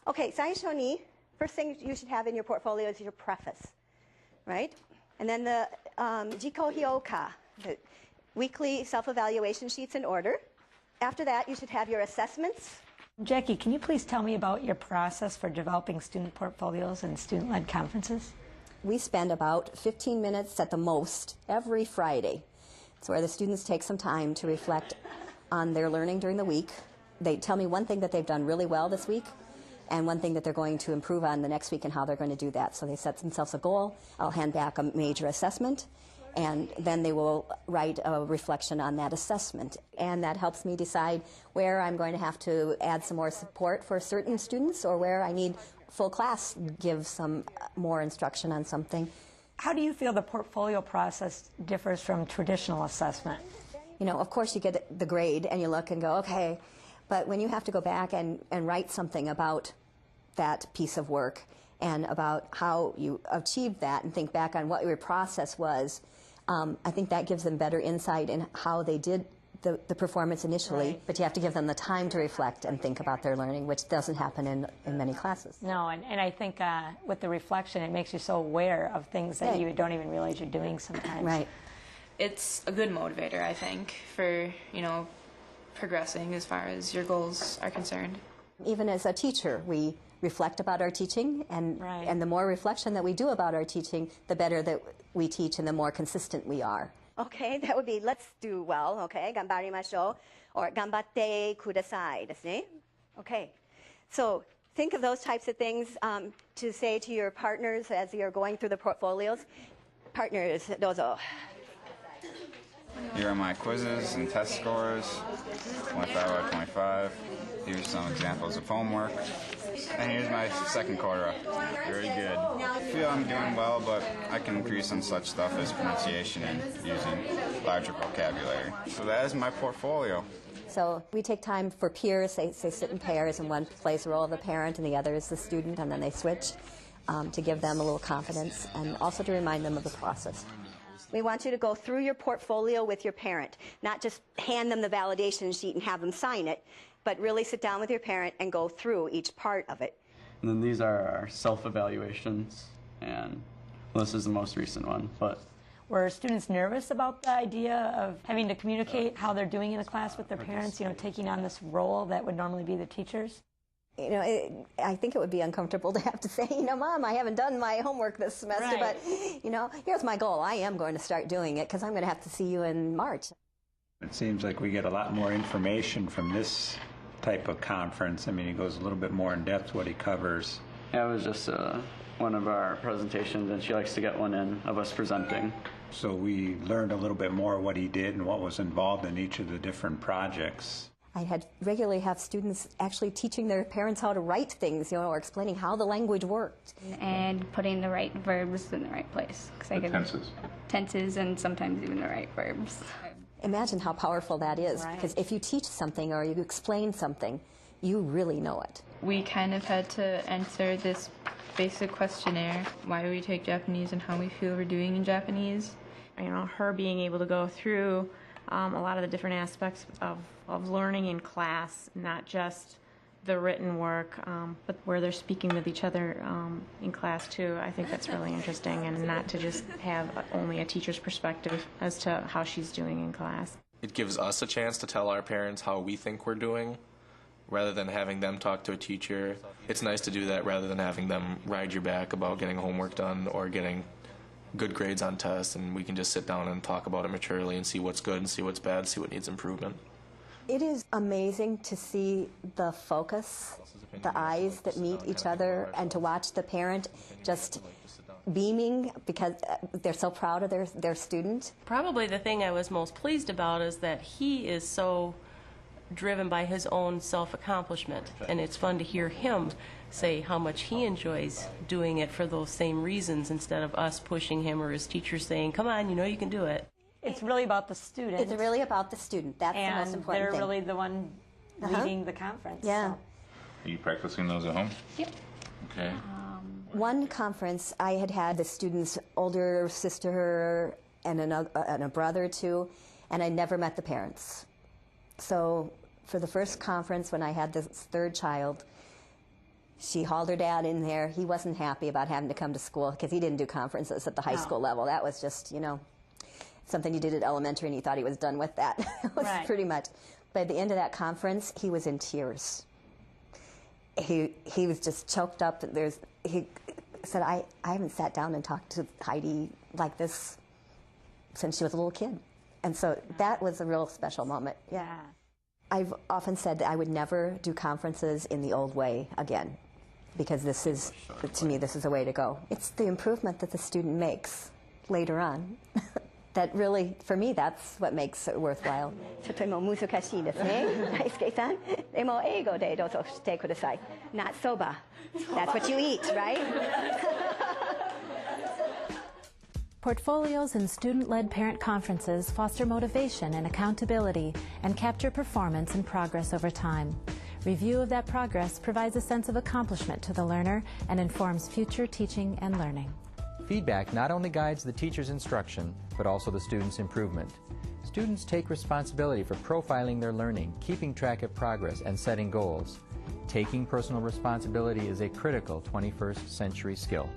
Okay, 最初に first thing you should have in your portfolio is your preface, right? And then the 自己評価, the weekly self-evaluation sheets in order. After that, you should have your assessments. Jackie, can you please tell me about your process for developing student portfolios and student-led conferences? We spend about 15 minutes at the most every Friday. It's where the students take some time to reflect on their learning during the week. They tell me one thing that they've done really well this week and one thing that they're going to improve on the next week and how they're going to do that. So they set themselves a goal. I'll hand back a major assessment, and then they will write a reflection on that assessment. And that helps me decide where I'm going to have to add some more support for certain students or where I need full class give some more instruction on something. How do you feel the portfolio process differs from traditional assessment? You know, of course you get the grade and you look and go, okay, but when you have to go back and write something about that piece of work and about how you achieved that and think back on what your process was, I think that gives them better insight in how they did the performance initially, right. But you have to give them the time to reflect and think about their learning, which doesn't happen in many classes. No, and I think with the reflection, it makes you so aware of things that you don't even realize you're doing sometimes. Right. It's a good motivator, I think, for, progressing as far as your goals are concerned. Even as a teacher, we reflect about our teaching, and right. And the more reflection that we do about our teaching, the better that we teach and the more consistent we are. Okay, that would be let's do well, okay? 頑張りましょう or 頑張ってくださいですね. Okay, so think of those types of things to say to your partners as you're going through the portfolios. Partners, どうぞ. Here are my quizzes and test scores, 25 out of 25. Here's some examples of homework. And here's my second quarter. Very good. I feel I'm doing well, but I can increase on such stuff as pronunciation and using larger vocabulary. So that is my portfolio. So we take time for peers. They sit in pairs, and one plays the role of the parent and the other is the student, and then they switch to give them a little confidence and also to remind them of the process. We want you to go through your portfolio with your parent, not just hand them the validation sheet and have them sign it, but really sit down with your parent and go through each part of it. And then these are our self-evaluations, and this is the most recent one. But were students nervous about the idea of having to communicate how they're doing in a class with their parents, taking on this role that would normally be the teachers? I think it would be uncomfortable to have to say, Mom, I haven't done my homework this semester, right. But, here's my goal. I am going to start doing it because I'm going to have to see you in March. It seems like we get a lot more information from this type of conference. I mean, he goes a little bit more in depth what he covers. Yeah, it was just one of our presentations, and she likes to get one in of us presenting. So we learned a little bit more what he did and what was involved in each of the different projects. I had regularly have students actually teaching their parents how to write things, or explaining how the language worked. And putting the right verbs in the right place. Tenses. Tenses and sometimes even the right verbs. Imagine how powerful that is, right. Because if you teach something or you explain something, you really know it. We kind of had to answer this basic questionnaire, why we take Japanese and how we feel we're doing in Japanese. Her being able to go through a lot of the different aspects of learning in class, not just the written work, but where they're speaking with each other in class too. I think that's really interesting, and not to just have only a teacher's perspective as to how she's doing in class. It gives us a chance to tell our parents how we think we're doing, rather than having them talk to a teacher. It's nice to do that rather than having them ride your back about getting homework done or getting good grades on tests, and we can just sit down and talk about it maturely and see what's good and see what's bad, see what needs improvement. It is amazing to see the focus, the eyes that meet each other, and to watch the parent just beaming because they're so proud of their student. Probably the thing I was most pleased about is that he is so driven by his own self-accomplishment, and it's fun to hear him say how much he enjoys doing it for those same reasons instead of us pushing him or his teacher saying, come on, you can do it. It's really about the student. It's really about the student. That's the most important thing. And they're really the one leading the conference. Yeah. So. Are you practicing those at home? Yep. Okay. One conference, I had the student's older sister and a brother too, and I never met the parents. So for the first conference when I had this third child, she hauled her dad in there. He wasn't happy about having to come to school because he didn't do conferences at the high school level. That was just, you know, something he did at elementary, and he thought he was done with that. It was Right. pretty much. By the end of that conference, he was in tears. He was just choked up. He said, I haven't sat down and talked to Heidi like this since she was a little kid. And so that was a real special moment. Yeah. I've often said that I would never do conferences in the old way again, because this is, to me, this is the way to go. It's the improvement that the student makes later on. That really, for me, that's what makes it worthwhile. とても難しいですね、大輔さん。でも英語でどうぞしてください。Not soba. That's what you eat, right? Portfolios and student-led parent conferences foster motivation and accountability and capture performance and progress over time. Review of that progress provides a sense of accomplishment to the learner and informs future teaching and learning. Feedback not only guides the teacher's instruction, but also the student's improvement. Students take responsibility for profiling their learning, keeping track of progress, and setting goals. Taking personal responsibility is a critical 21st century skill.